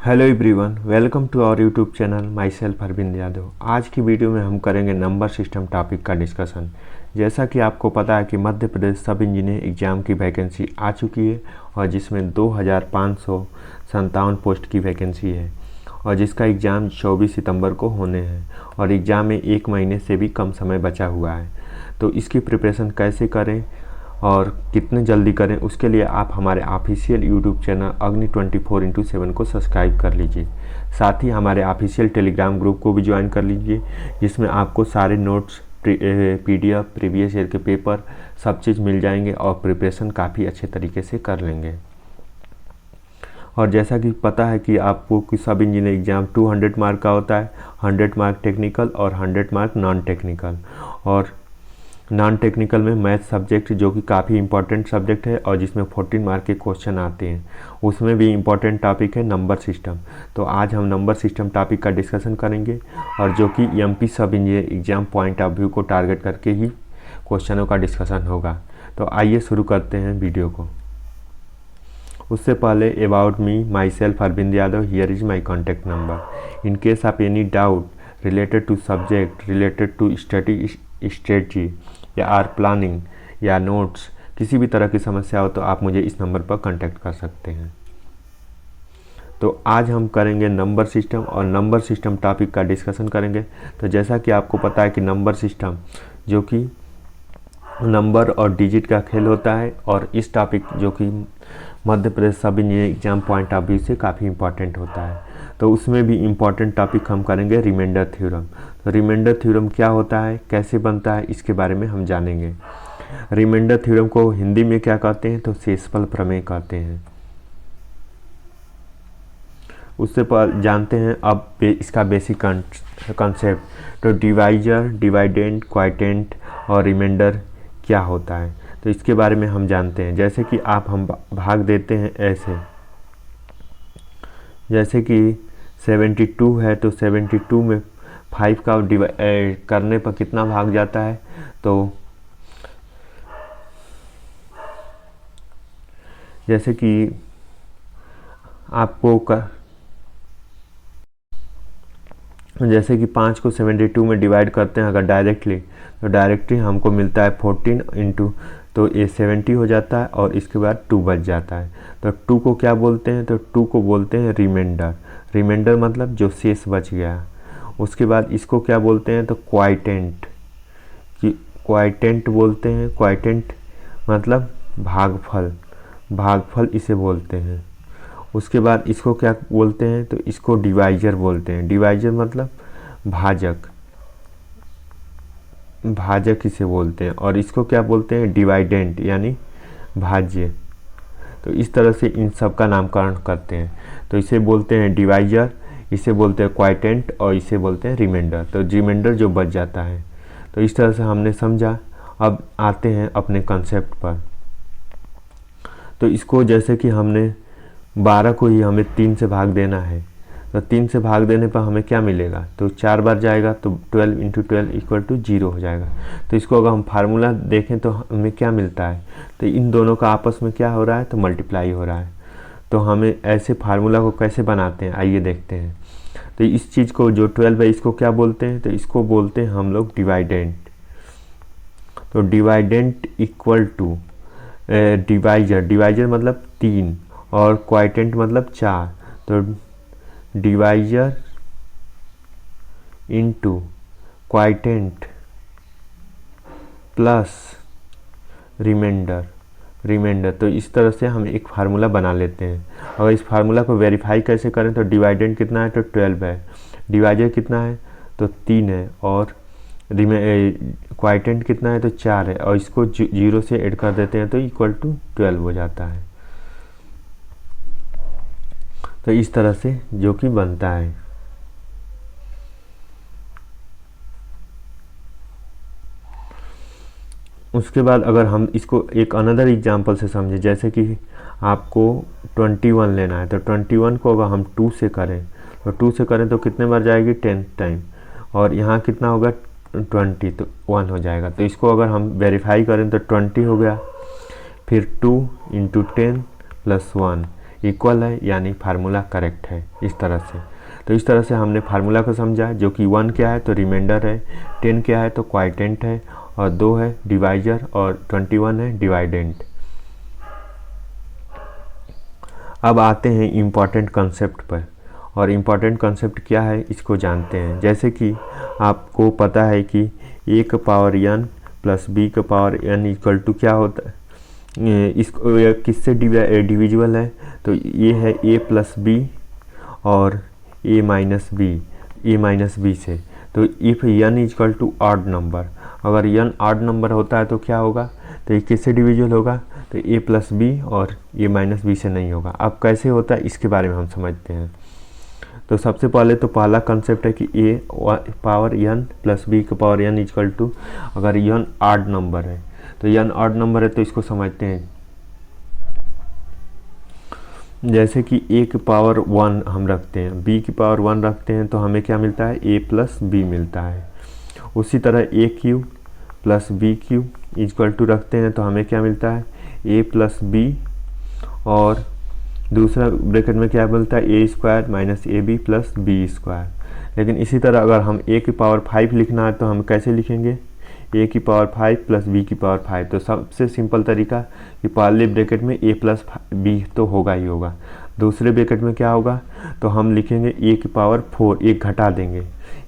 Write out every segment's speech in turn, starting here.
Hello everyone, welcome to our YouTube channel myself Arvind Yadav. आज की video में हम करेंगे नंबर सिस्टम टॉपिक का डिस्कशन। जैसा कि आपको पता है कि Madhya Pradesh sub engineer exam की वैकेंसी आ चुकी है और जिसमें 2557 पोस्ट की वैकेंसी है और जिसका एग्ज़ाम 24 सितंबर को होने हैं और एग्ज़ाम में 1 महीने से भी कम समय बचा हुआ है। तो इसकी प्रिपरेशन कैसे करें और कितने जल्दी करें, उसके लिए आप हमारे ऑफिशियल यूट्यूब चैनल अग्नि 24/7 को सब्सक्राइब कर लीजिए। साथ ही हमारे ऑफिशियल टेलीग्राम ग्रुप को भी ज्वाइन कर लीजिए, जिसमें आपको सारे नोट्स, पीडीएफ, प्रीवियस ईयर के पेपर सब चीज़ मिल जाएंगे और प्रिपरेशन काफ़ी अच्छे तरीके से कर लेंगे। और जैसा कि पता है कि आपको कि सब इंजीनियर एग्ज़ाम 200 मार्क का होता है, 100 मार्क टेक्निकल और 100 मार्क नॉन टेक्निकल। और नॉन टेक्निकल में मैथ सब्जेक्ट जो कि काफ़ी इंपॉर्टेंट सब्जेक्ट है और जिसमें 14 मार्क के क्वेश्चन आते हैं, उसमें भी इम्पॉर्टेंट टॉपिक है नंबर सिस्टम। तो आज हम नंबर सिस्टम टॉपिक का डिस्कशन करेंगे और जो कि एमपी सब engineer exam point of view को टारगेट करके ही क्वेश्चनों का डिस्कशन होगा। तो आइए शुरू करते हैं वीडियो को। उससे पहले about me, myself Arvind Yadav, here is my contact number. In case of any doubt related to subject, related to study strategy या आर प्लानिंग या नोट्स, किसी भी तरह की समस्या हो तो आप मुझे इस नंबर पर कांटेक्ट कर सकते हैं। तो आज हम करेंगे नंबर सिस्टम और नंबर सिस्टम टॉपिक का डिस्कशन करेंगे। तो जैसा कि आपको पता है कि नंबर सिस्टम जो कि नंबर और डिजिट का खेल होता है और इस टॉपिक जो कि Madhya Pradesh sub engineer exam point of view से काफ़ी इंपॉर्टेंट होता है। तो उसमें भी इम्पॉर्टेंट टॉपिक हम करेंगे रिमाइंडर थ्योरम। तो रिमाइंडर थ्योरम क्या होता है, कैसे बनता है, इसके बारे में हम जानेंगे। रिमाइंडर थ्योरम को हिंदी में क्या कहते हैं, तो शेषफल प्रमेय कहते हैं। उससे जानते हैं अब इसका बेसिक कॉन्सेप्ट। तो डिवाइजर, डिवाइडेंड, क्वाइटेंट और रिमाइंडर क्या होता है, तो इसके बारे में हम जानते हैं। जैसे कि हम भाग देते हैं ऐसे, जैसे कि 72 है तो 72 में 5 का करने पर कितना भाग जाता है, तो जैसे कि आपको जैसे कि 5 को 72 में डिवाइड करते हैं अगर डायरेक्टली, तो डायरेक्टली हमको मिलता है 14 इंटू, तो ये 70 हो जाता है और इसके बाद 2 बच जाता है। तो 2 को क्या बोलते हैं, तो 2 को बोलते हैं रिमाइंडर। रिमाइंडर मतलब जो शेष बच गया। उसके बाद इसको क्या बोलते हैं, तो क्वाइटेंट, क्वाइटेंट बोलते हैं। क्वाइटेंट मतलब भागफल, भागफल इसे बोलते हैं। उसके बाद इसको क्या बोलते हैं, तो इसको डिवाइजर बोलते हैं। डिवाइजर मतलब भाजक, भाजक इसे बोलते हैं। और इसको क्या बोलते हैं, डिवाइडेंट यानी भाज्य। तो इस तरह से इन सब का नामकरण करते हैं। तो इसे बोलते हैं डिवाइजर, इसे बोलते हैं क्वाइटेंट और इसे बोलते हैं रिमाइंडर। तो रिमाइंडर जो बच जाता है। तो इस तरह से हमने समझा। अब आते हैं अपने कंसेप्ट पर। तो इसको जैसे कि हमने 12 को ही हमें 3 से भाग देना है, तो 3 से भाग देने पर हमें क्या मिलेगा, तो 4 बार जाएगा तो 12 इंटू 12 इक्वल टू 0 हो जाएगा। तो इसको अगर हम फार्मूला देखें तो हमें क्या मिलता है, तो इन दोनों का आपस में क्या हो रहा है, तो मल्टीप्लाई हो रहा है। तो हमें ऐसे फार्मूला को कैसे बनाते हैं, आइए देखते हैं। तो इस चीज़ को जो 12 है इसको क्या बोलते हैं, तो इसको बोलते हैं हम लोग डिवाइडेंट। तो dividend equal to divisor, divisor मतलब 3 और क्वाइटेंट मतलब 4। तो divisor into quotient plus remainder, remainder. तो इस तरह से हम एक फार्मूला बना लेते हैं। और इस फार्मूला को वेरीफाई कैसे करें, तो डिवाइडेंट कितना है, तो 12 है। डिवाइजर कितना है, तो 3 है। और क्वाइटेंट कितना है, तो 4 है। और इसको 0 से ऐड कर देते हैं तो इक्वल टू 12 हो जाता है। तो इस तरह से जो कि बनता है। उसके बाद अगर हम इसको एक अनदर एग्जांपल से समझें, जैसे कि आपको 21 लेना है, तो 21 को अगर हम 2 से करें, तो 2 से करें तो कितने बार जाएगी, 10 टाइम। और यहाँ कितना होगा, 20, तो 1 हो जाएगा। तो इसको अगर हम वेरीफाई करें तो 20 हो गया, फिर 2 इंटू 10 प्लस 1 इक्वल है, यानी फार्मूला करेक्ट है। इस तरह से, तो इस तरह से हमने फार्मूला को समझा, जो कि 1 क्या है तो रिमाइंडर है, 10 क्या है तो क्वाइटेंट है, और 2 है डिवाइजर, और 21 है डिवाइडेंट। अब आते हैं इम्पॉर्टेंट कंसेप्ट पर, और इम्पॉर्टेंट कंसेप्ट क्या है इसको जानते हैं। जैसे कि आपको पता है कि a का पावर n प्लस b का पावर n इक्वल टू क्या होता है, इसको किससे डिविजिबल है, तो ये है a प्लस बी और a माइनस बी से। तो if n equal to odd number, अगर n ऑड नंबर होता है तो क्या होगा, तो ये किससे डिविजिबल होगा, तो a प्लस बी और a माइनस बी से नहीं होगा। अब कैसे होता है इसके बारे में हम समझते हैं। तो सबसे पहले तो पहला कंसेप्ट है कि a power n plus b का पावर n इक्वल टू, अगर n ऑड नंबर है तो n ऑड नंबर है तो इसको समझते हैं। जैसे कि a की पावर 1 हम रखते हैं, b की पावर 1 रखते हैं, तो हमें क्या मिलता है, a प्लस बी मिलता है। उसी तरह a cube plus B cube equal to रखते हैं तो हमें क्या मिलता है, a प्लस बी, और दूसरा ब्रैकेट में क्या मिलता है, a square minus a b plus b square. लेकिन इसी तरह अगर हम a की पावर 5 लिखना है तो हम कैसे लिखेंगे, a की पावर 5 प्लस b की पावर 5। तो सबसे सिंपल तरीका कि पहले ब्रैकेट में a प्लस b तो होगा ही होगा, दूसरे ब्रैकेट में क्या होगा, तो हम लिखेंगे a की पावर 4, एक घटा देंगे।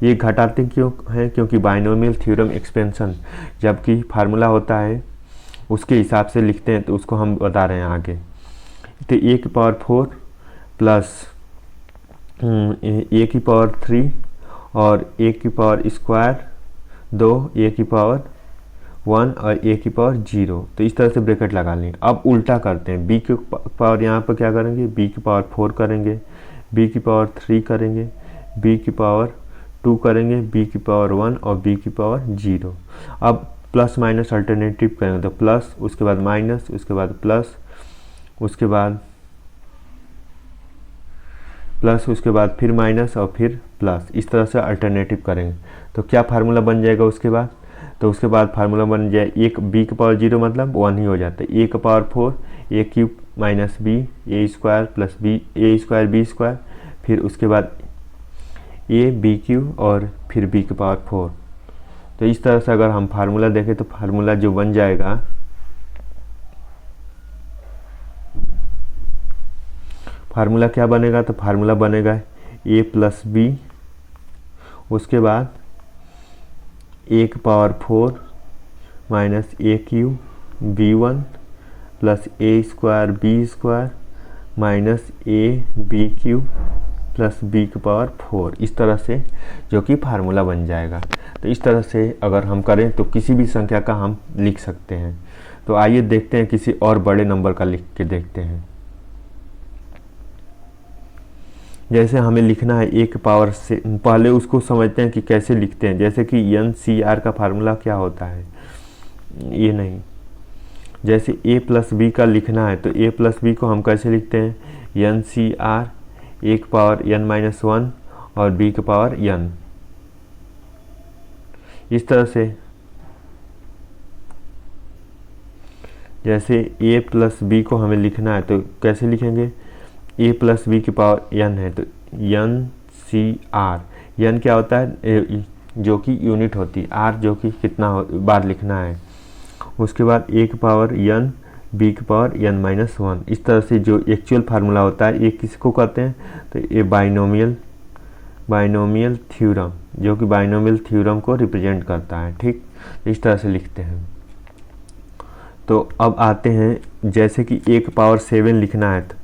ये घटाते क्यों है, क्योंकि बाइनोमियल थ्योरम एक्सपेंशन जबकि फार्मूला होता है उसके हिसाब से लिखते हैं, तो उसको हम बता रहे हैं आगे। तो a की पावर 4 प्लस a की पावर 3 और a की पावर स्क्वायर 2, a की पावर 1 और a की पावर 0। तो इस तरह से ब्रैकेट लगा लेंगे। अब उल्टा करते हैं, b की पावर यहाँ पर क्या करेंगे, b की पावर 4 करेंगे, b की पावर 3 करेंगे, b की पावर 2 करेंगे, b की पावर 1 और b की पावर 0। अब प्लस माइनस अल्टरनेटिव करेंगे, तो प्लस, उसके बाद माइनस, उसके बाद प्लस, उसके बाद प्लस, उसके बाद फिर माइनस और फिर प्लस। इस तरह से अल्टरनेटिव करेंगे तो क्या फार्मूला बन जाएगा उसके बाद, तो उसके बाद फार्मूला बन जाए, एक b की पावर 0 मतलब 1 ही हो जाता है, a की power 4 a cube minus b a square plus b a square b square, फिर उसके बाद a b क्यूब और फिर b की पावर 4। तो इस तरह से अगर हम फार्मूला देखें तो फार्मूला जो बन जाएगा, फार्मूला क्या बनेगा, तो फार्मूला बनेगा a प्लस बी, उसके बाद a की power 4 minus a cube b1 plus a square b square minus a b cube plus b की पावर 4। इस तरह से जो कि फार्मूला बन जाएगा। तो इस तरह से अगर हम करें तो किसी भी संख्या का हम लिख सकते हैं। तो आइए देखते हैं किसी और बड़े नंबर का लिख के देखते हैं। जैसे हमें लिखना है a की पावर से, पहले उसको समझते हैं कि कैसे लिखते हैं। जैसे कि NCR का फार्मूला क्या होता है, ये नहीं, जैसे a प्लस बी का लिखना है तो a प्लस बी को हम कैसे लिखते हैं, NCR a की पावर n माइनस 1 और b की पावर n। इस तरह से जैसे a प्लस बी को हमें लिखना है तो कैसे लिखेंगे, a प्लस बी की पावर n है तो NCR, n क्या होता है, जो कि यूनिट होती है, r जो कि कितना बार लिखना है। उसके बाद a की पावर n b की पावर n माइनस 1। इस तरह से जो एक्चुअल फार्मूला होता है ये किसको कहते हैं, तो ये बाइनोमियल थ्योरम, जो कि बाइनोमियल थ्योरम को रिप्रेजेंट करता है। ठीक, इस तरह से लिखते हैं। तो अब आते हैं, जैसे कि a की पावर 7 लिखना है तो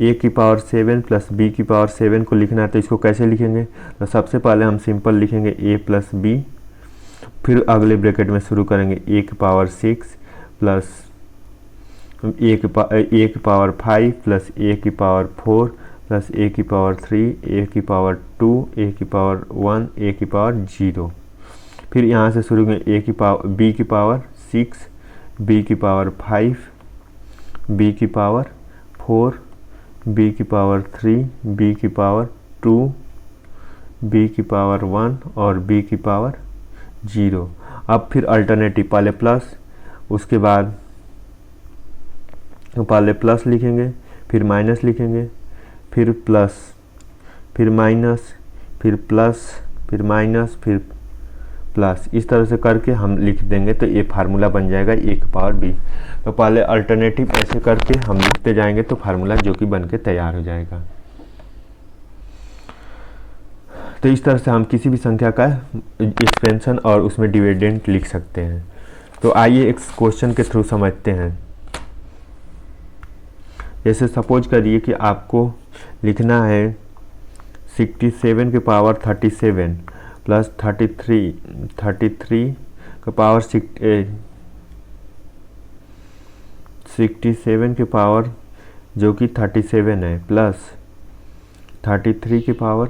a की पावर 7 प्लस b की पावर 7 को लिखना है तो इसको कैसे लिखेंगे, तो सबसे पहले हम सिंपल लिखेंगे a प्लस बी, फिर अगले ब्रैकेट में शुरू करेंगे a की पावर 6 प्लस a की पावर 5 प्लस a की पावर 4 प्लस a की पावर 3 a की पावर 2 a की पावर 1 a की पावर 0। फिर यहाँ से शुरू करेंगे a की पावर b की पावर 6 b की पावर 5 b की पावर 4 b की पावर 3 b की पावर 2 b की पावर 1 और b की पावर 0। अब फिर अल्टरनेटिव, पहले प्लस, उसके बाद पहले प्लस लिखेंगे, फिर माइनस लिखेंगे, फिर प्लस, फिर माइनस, फिर प्लस, फिर माइनस, फिर प्लस। इस तरह से करके हम लिख देंगे तो ये फार्मूला बन जाएगा ए की पावर बी। तो पहले अल्टरनेटिव ऐसे करके हम लिखते जाएंगे तो फार्मूला जो कि बन के तैयार हो जाएगा। तो इस तरह से हम किसी भी संख्या का एक्सपेंशन और उसमें डिविडेंड लिख सकते हैं। तो आइए एक क्वेश्चन के थ्रू समझते हैं। जैसे सपोज करिए कि आपको लिखना है 67 के पावर 37 प्लस 33 का पावर 67 के पावर जो कि 37 है प्लस 33 की पावर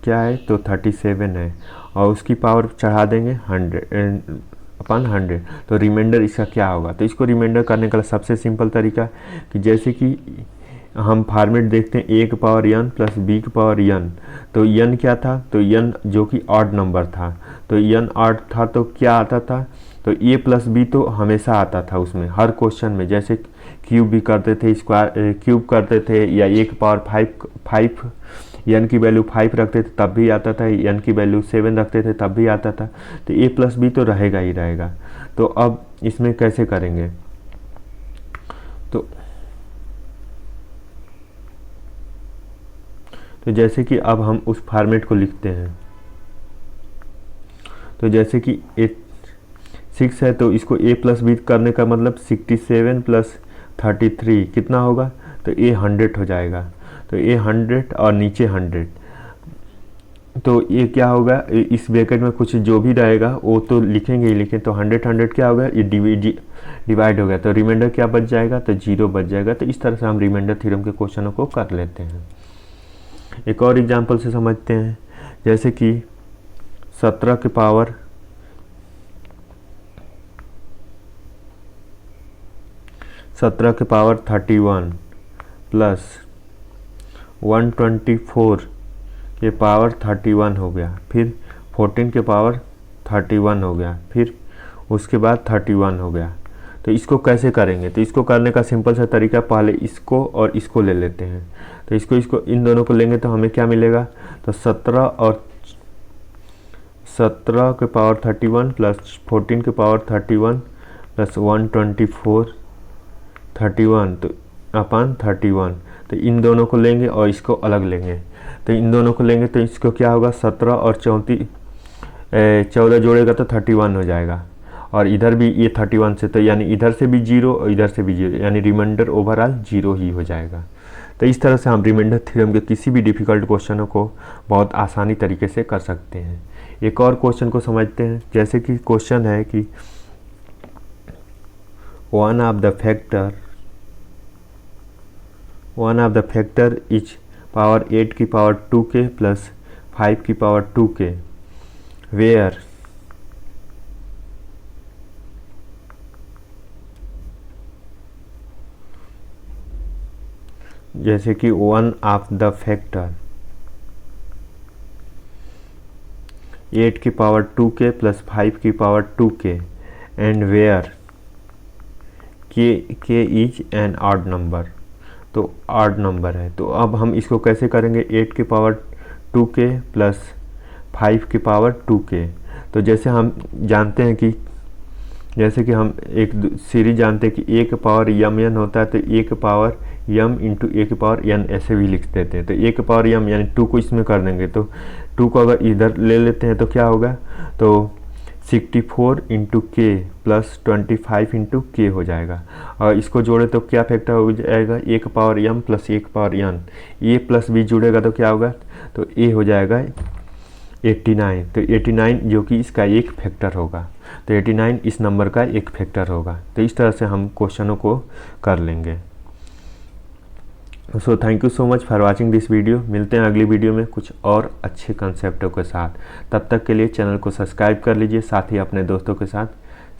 क्या है तो 37 है, और उसकी पावर चढ़ा देंगे 100/100। तो रिमाइंडर इसका क्या होगा? तो इसको रिमाइंडर करने का सबसे सिंपल तरीका कि जैसे कि हम फॉर्मेट देखते हैं a की पावर n प्लस b की पावर n। तो n क्या था? तो n जो कि ऑड नंबर था, तो n ऑड था तो क्या आता था? तो a प्लस b तो हमेशा आता था उसमें हर क्वेश्चन में। जैसे क्यूब भी करते थे, स्क्वायर क्यूब करते थे, या a की पावर 5 n की वैल्यू 5 रखते थे तब भी आता था, n की वैल्यू 7 रखते थे तब भी आता था। तो a प्लस b तो रहेगा ही रहेगा। तो अब इसमें कैसे करेंगे? तो जैसे कि अब हम उस फॉर्मेट को लिखते हैं। तो जैसे कि 6 है तो इसको a प्लस बी करने का मतलब 67 प्लस 33 कितना होगा? तो a 100 हो जाएगा। तो a 100 और नीचे 100, तो ये क्या होगा? इस ब्रैकेट में कुछ जो भी रहेगा वो तो लिखेंगे ही लिखें। तो 100 क्या होगा? ये डिवाइड हो गया, तो रिमाइंडर क्या बच जाएगा? तो 0 बच जाएगा। तो इस तरह से हम रिमाइंडर थ्योरम के क्वेश्चनों को कर लेते हैं। एक और एग्जांपल से समझते हैं। जैसे कि 17 के पावर 31 प्लस 124 के पावर 31 हो गया, फिर 14 के पावर 31 हो गया, फिर उसके बाद 31 हो गया। तो इसको कैसे करेंगे? तो इसको करने का सिंपल सा तरीका, पहले इसको और इसको ले लेते हैं। तो इसको इन दोनों को लेंगे तो हमें क्या मिलेगा? तो 17 के पावर 31 प्लस 14 के पावर 31 प्लस 124 31 तो अपन 31। तो इन दोनों को लेंगे और इसको अलग लेंगे। तो इन दोनों को लेंगे तो इसको क्या होगा? 17 और 14 जोड़ेगा तो 31 हो जाएगा, और इधर भी ये 31 से, तो यानी इधर से भी 0 और इधर से भी 0, यानी रिमाइंडर ओवरऑल 0 ही हो जाएगा। तो इस तरह से हम रिमाइंडर थ्योरम के किसी भी डिफ़िकल्ट क्वेश्चनों को बहुत आसानी तरीके से कर सकते हैं। एक और क्वेश्चन को समझते हैं। जैसे कि क्वेश्चन है कि one of the factor is power 8 की पावर 2k प्लस 5 की पावर 2k वेयर जैसे कि वन ऑफ द फैक्टर 8 की पावर 2k प्लस 5 की power 2k and where k is an odd number. तो ऑड नंबर है। तो अब हम इसको कैसे करेंगे? 8 की पावर 2k प्लस 5 की पावर 2k। तो जैसे हम जानते हैं कि जैसे कि हम एक सीरीज जानते हैं कि a की पावर m होता है, तो a की पावर m इंटू a की पावर n ऐसे भी लिख देते हैं। तो a की पावर m यानी 2 को इसमें कर देंगे, तो 2 को अगर इधर ले लेते हैं तो क्या होगा? तो 64 into k plus 25 into k हो जाएगा, और इसको जोड़े तो क्या फैक्टर हो जाएगा? a की पावर m प्लस a की power n, a plus b जुड़ेगा तो क्या होगा? तो a हो जाएगा 89। तो 89 जो कि इसका एक फैक्टर होगा। तो 89 इस नंबर का एक फैक्टर होगा। तो इस तरह से हम क्वेश्चनों को कर लेंगे। So thank you so much for watching this video. मिलते हैं अगली वीडियो में कुछ और अच्छे कंसेप्टों के साथ। तब तक के लिए चैनल को सब्सक्राइब कर लीजिए, साथ ही अपने दोस्तों के साथ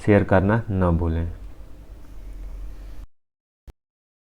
शेयर करना न भूलें।